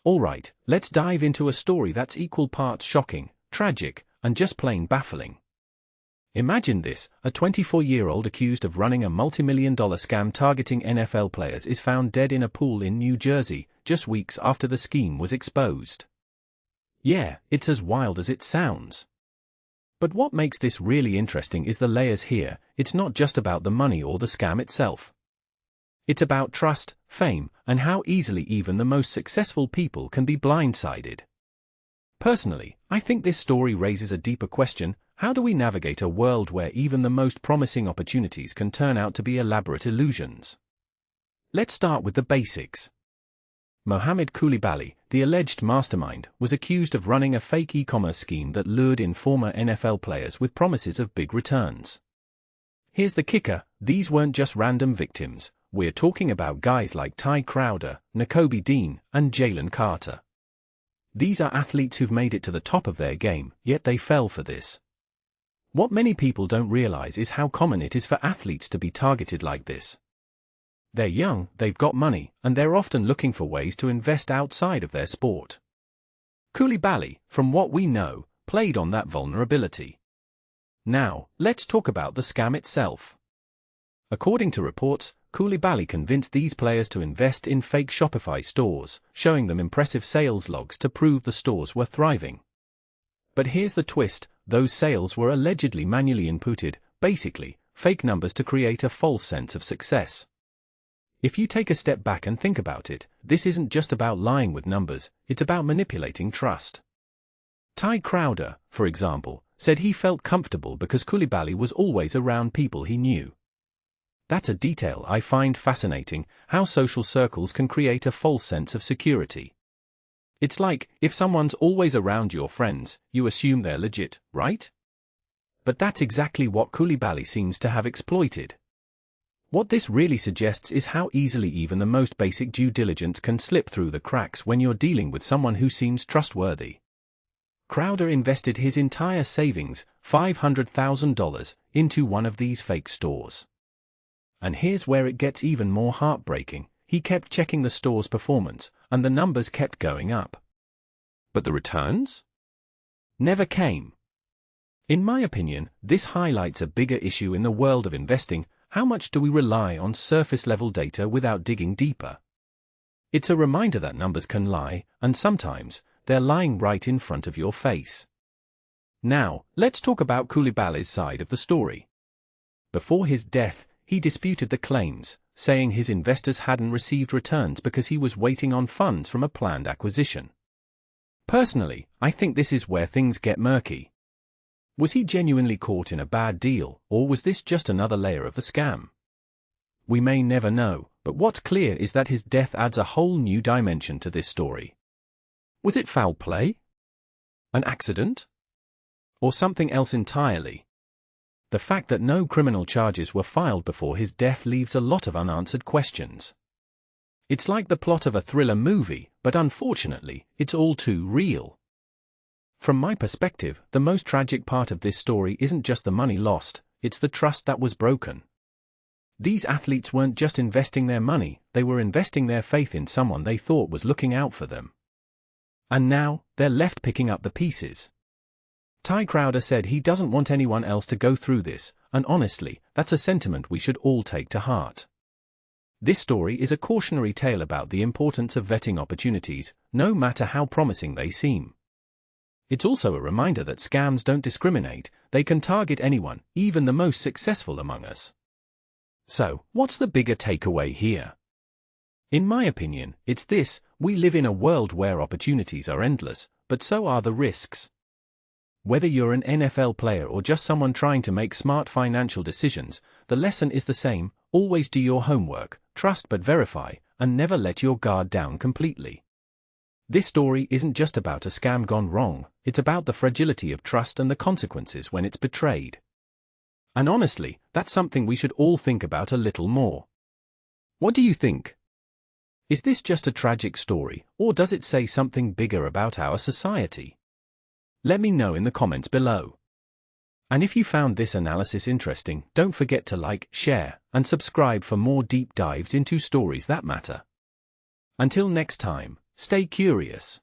Alright, let's dive into a story that's equal parts shocking, tragic, and just plain baffling. Imagine this: a 24-year-old accused of running a multimillion-dollar scam targeting NFL players is found dead in a pool in New Jersey, just weeks after the scheme was exposed. Yeah, it's as wild as it sounds. But what makes this really interesting is the layers here. It's not just about the money or the scam itself. It's about trust, fame, and how easily even the most successful people can be blindsided. Personally, I think this story raises a deeper question: how do we navigate a world where even the most promising opportunities can turn out to be elaborate illusions? Let's start with the basics. Mohamed Coulibaly, the alleged mastermind, was accused of running a fake e-commerce scheme that lured in former NFL players with promises of big returns. Here's the kicker: these weren't just random victims. We're talking about guys like Ty Crowder, Nakobe and Jalen Carter. These are athletes who've made it to the top of their game, yet they fell for this. What many people don't realize is how common it is for athletes to be targeted like this. They're young, they've got money, and they're often looking for ways to invest outside of their sport. Coulibaly, from what we know, played on that vulnerability. Now, let's talk about the scam itself. According to reports, Coulibaly convinced these players to invest in fake Shopify stores, showing them impressive sales logs to prove the stores were thriving. But here's the twist: those sales were allegedly manually inputted, basically, fake numbers to create a false sense of success. If you take a step back and think about it, this isn't just about lying with numbers, it's about manipulating trust. Ty Crowder, for example, said he felt comfortable because Coulibaly was always around people he knew. That's a detail I find fascinating: how social circles can create a false sense of security. It's like, if someone's always around your friends, you assume they're legit, right? But that's exactly what Coulibaly seems to have exploited. What this really suggests is how easily even the most basic due diligence can slip through the cracks when you're dealing with someone who seems trustworthy. Crowder invested his entire savings, $500,000, into one of these fake stores. And here's where it gets even more heartbreaking: he kept checking the store's performance, and the numbers kept going up. But the returns? Never came. In my opinion, this highlights a bigger issue in the world of investing: how much do we rely on surface-level data without digging deeper? It's a reminder that numbers can lie, and sometimes, they're lying right in front of your face. Now, let's talk about Coulibaly's side of the story. Before his death, he disputed the claims, saying his investors hadn't received returns because he was waiting on funds from a planned acquisition. Personally, I think this is where things get murky. Was he genuinely caught in a bad deal, or was this just another layer of the scam? We may never know, but what's clear is that his death adds a whole new dimension to this story. Was it foul play? An accident? Or something else entirely? The fact that no criminal charges were filed before his death leaves a lot of unanswered questions. It's like the plot of a thriller movie, but unfortunately, it's all too real. From my perspective, the most tragic part of this story isn't just the money lost, it's the trust that was broken. These athletes weren't just investing their money, they were investing their faith in someone they thought was looking out for them. And now, they're left picking up the pieces. Ty Crowder said he doesn't want anyone else to go through this, and honestly, that's a sentiment we should all take to heart. This story is a cautionary tale about the importance of vetting opportunities, no matter how promising they seem. It's also a reminder that scams don't discriminate, they can target anyone, even the most successful among us. So, what's the bigger takeaway here? In my opinion, it's this: we live in a world where opportunities are endless, but so are the risks. Whether you're an NFL player or just someone trying to make smart financial decisions, the lesson is the same: always do your homework, trust but verify, and never let your guard down completely. This story isn't just about a scam gone wrong, it's about the fragility of trust and the consequences when it's betrayed. And honestly, that's something we should all think about a little more. What do you think? Is this just a tragic story, or does it say something bigger about our society? Let me know in the comments below. And if you found this analysis interesting, don't forget to like, share, and subscribe for more deep dives into stories that matter. Until next time, Stay curious.